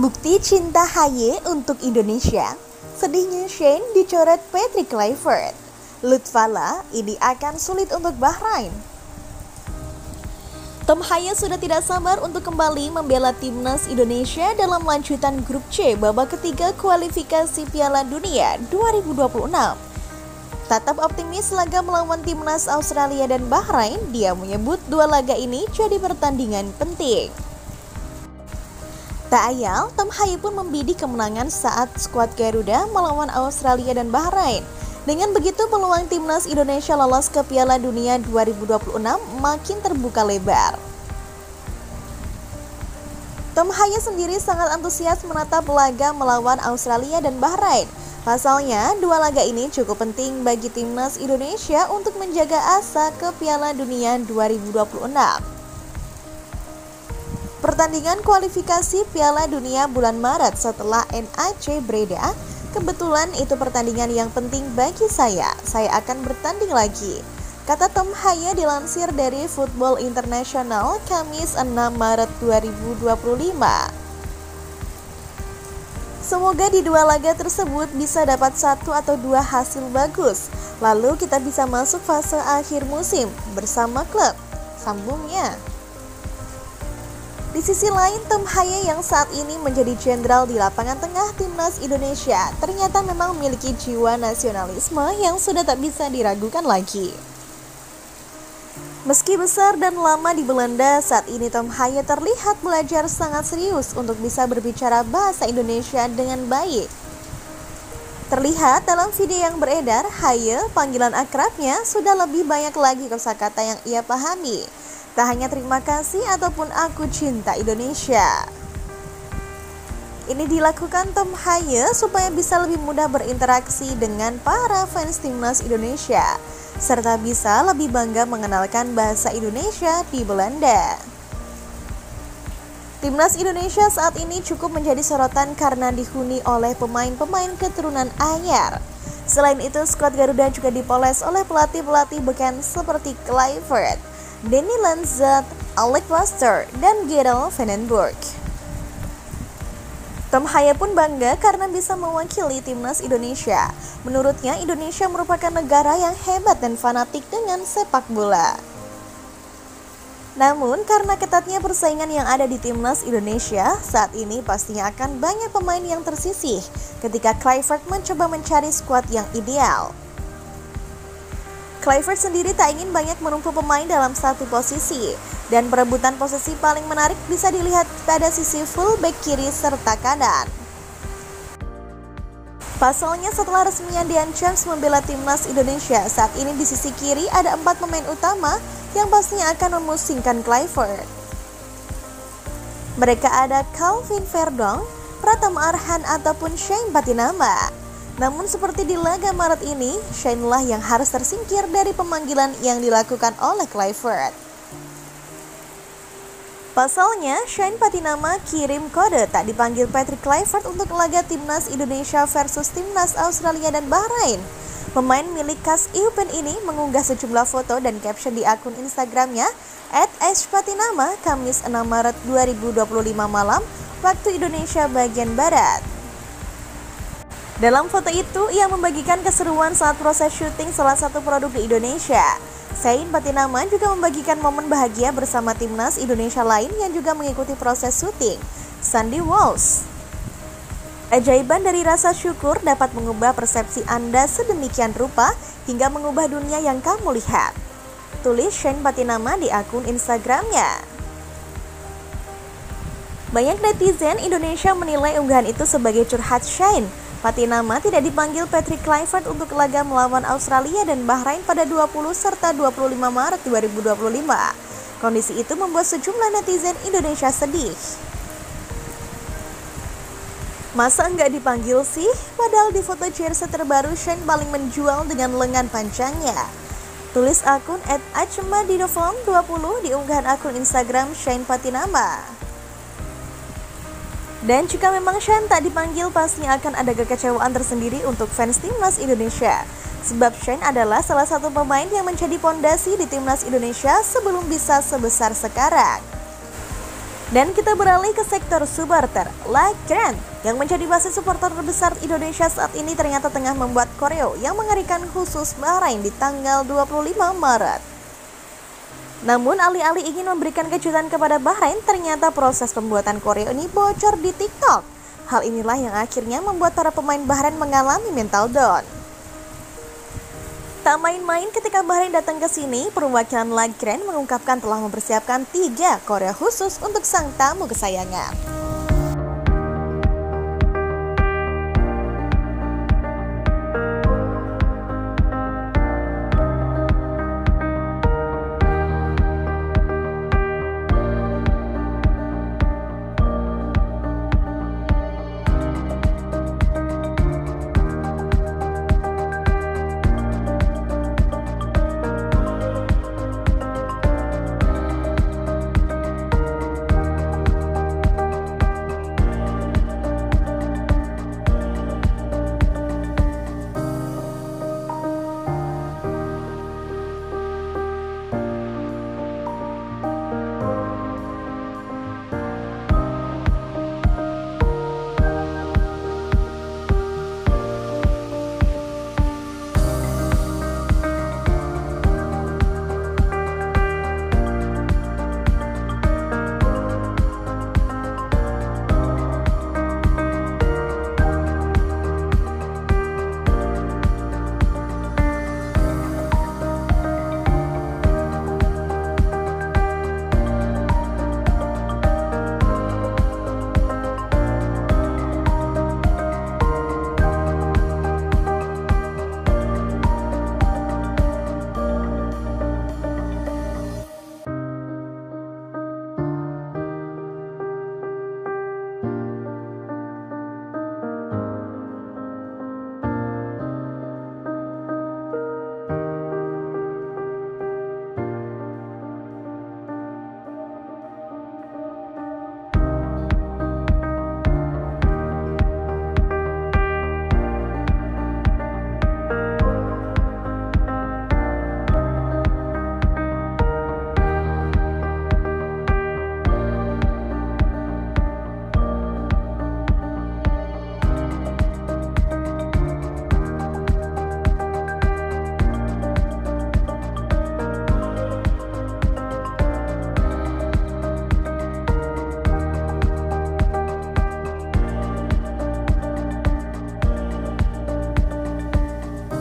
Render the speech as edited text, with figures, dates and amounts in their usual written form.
Bukti cinta Haye untuk Indonesia. Sedihnya Shane dicoret Patrick Kluivert. Lutfala, ini akan sulit untuk Bahrain. Tom Haye sudah tidak sabar untuk kembali membela timnas Indonesia dalam lanjutan grup C babak ketiga kualifikasi Piala Dunia 2026. Tetap optimis laga melawan timnas Australia dan Bahrain, dia menyebut dua laga ini jadi pertandingan penting. Tak ayal, Tom Haye pun membidik kemenangan saat skuad Garuda melawan Australia dan Bahrain. Dengan begitu peluang timnas Indonesia lolos ke Piala Dunia 2026 makin terbuka lebar. Tom Haye sendiri sangat antusias menatap laga melawan Australia dan Bahrain. Pasalnya, dua laga ini cukup penting bagi timnas Indonesia untuk menjaga asa ke Piala Dunia 2026. Pertandingan kualifikasi Piala Dunia bulan Maret setelah NAC Breda, kebetulan itu pertandingan yang penting bagi saya akan bertanding lagi, kata Tom Haye dilansir dari Football International Kamis 6 Maret 2025. Semoga di dua laga tersebut bisa dapat satu atau dua hasil bagus, lalu kita bisa masuk fase akhir musim bersama klub, sambungnya. Di sisi lain, Tom Haye yang saat ini menjadi jenderal di lapangan tengah timnas Indonesia ternyata memang memiliki jiwa nasionalisme yang sudah tak bisa diragukan lagi. Meski besar dan lama di Belanda, saat ini Tom Haye terlihat belajar sangat serius untuk bisa berbicara bahasa Indonesia dengan baik. Terlihat dalam video yang beredar, Haye, panggilan akrabnya, sudah lebih banyak lagi kosakata yang ia pahami. Tak hanya terima kasih ataupun aku cinta Indonesia. Ini dilakukan Tom Haye supaya bisa lebih mudah berinteraksi dengan para fans timnas Indonesia, serta bisa lebih bangga mengenalkan bahasa Indonesia di Belanda. Timnas Indonesia saat ini cukup menjadi sorotan karena dihuni oleh pemain-pemain keturunan Anyar. Selain itu, skuad Garuda juga dipoles oleh pelatih-pelatih beken seperti Kluivert, Danny Lanzat, Alec Plaster, dan Gerald Vandenberg. Tom Haye pun bangga karena bisa mewakili timnas Indonesia. Menurutnya, Indonesia merupakan negara yang hebat dan fanatik dengan sepak bola. Namun, karena ketatnya persaingan yang ada di timnas Indonesia, saat ini pastinya akan banyak pemain yang tersisih ketika Kluivert mencoba mencari skuad yang ideal. Kluivert sendiri tak ingin banyak menumpuk pemain dalam satu posisi, dan perebutan posisi paling menarik bisa dilihat pada sisi fullback kiri serta kanan. Pasalnya setelah resminya Dean James membela timnas Indonesia, saat ini di sisi kiri ada 4 pemain utama yang pastinya akan memusingkan Kluivert. Mereka ada Calvin Verdong, Pratama Arhan ataupun Shane Patinama. Namun seperti di laga Maret ini, Shane lah yang harus tersingkir dari pemanggilan yang dilakukan oleh Kluivert. Pasalnya, Shane Patinama kirim kode tak dipanggil Patrick Kluivert untuk laga timnas Indonesia versus timnas Australia dan Bahrain. Pemain milik KAS Eupen ini mengunggah sejumlah foto dan caption di akun Instagramnya @patinama Kamis 6 Maret 2025 malam waktu Indonesia bagian Barat. Dalam foto itu, ia membagikan keseruan saat proses syuting salah satu produk di Indonesia. Shane Patinama juga membagikan momen bahagia bersama timnas Indonesia lain yang juga mengikuti proses syuting, Sandy Walsh. Ajaiban dari rasa syukur dapat mengubah persepsi Anda sedemikian rupa hingga mengubah dunia yang kamu lihat, tulis Shane Patinama di akun Instagramnya. Banyak netizen Indonesia menilai unggahan itu sebagai curhat Shane. Patinama tidak dipanggil Patrick Kluivert untuk laga melawan Australia dan Bahrain pada 20 serta 25 Maret 2025. Kondisi itu membuat sejumlah netizen Indonesia sedih. Masa enggak dipanggil sih? Padahal di foto jersey terbaru Shane paling menjual dengan lengan panjangnya, tulis akun @achmadinovom20 di unggahan akun Instagram Shane Patinama. Dan jika memang Shane tak dipanggil, pastinya akan ada kekecewaan tersendiri untuk fans timnas Indonesia. Sebab Shane adalah salah satu pemain yang menjadi pondasi di timnas Indonesia sebelum bisa sebesar sekarang. Dan kita beralih ke sektor supporter. Keren yang menjadi basis supporter terbesar Indonesia saat ini ternyata tengah membuat koreo yang mengerikan khusus Bahrain di tanggal 25 Maret. Namun alih-alih ingin memberikan kejutan kepada Bahrain, ternyata proses pembuatan koreo ini bocor di TikTok. Hal inilah yang akhirnya membuat para pemain Bahrain mengalami mental down. Tak main-main ketika Bahrain datang ke sini, perwakilan Keren mengungkapkan telah mempersiapkan 3 koreo khusus untuk sang tamu kesayangan.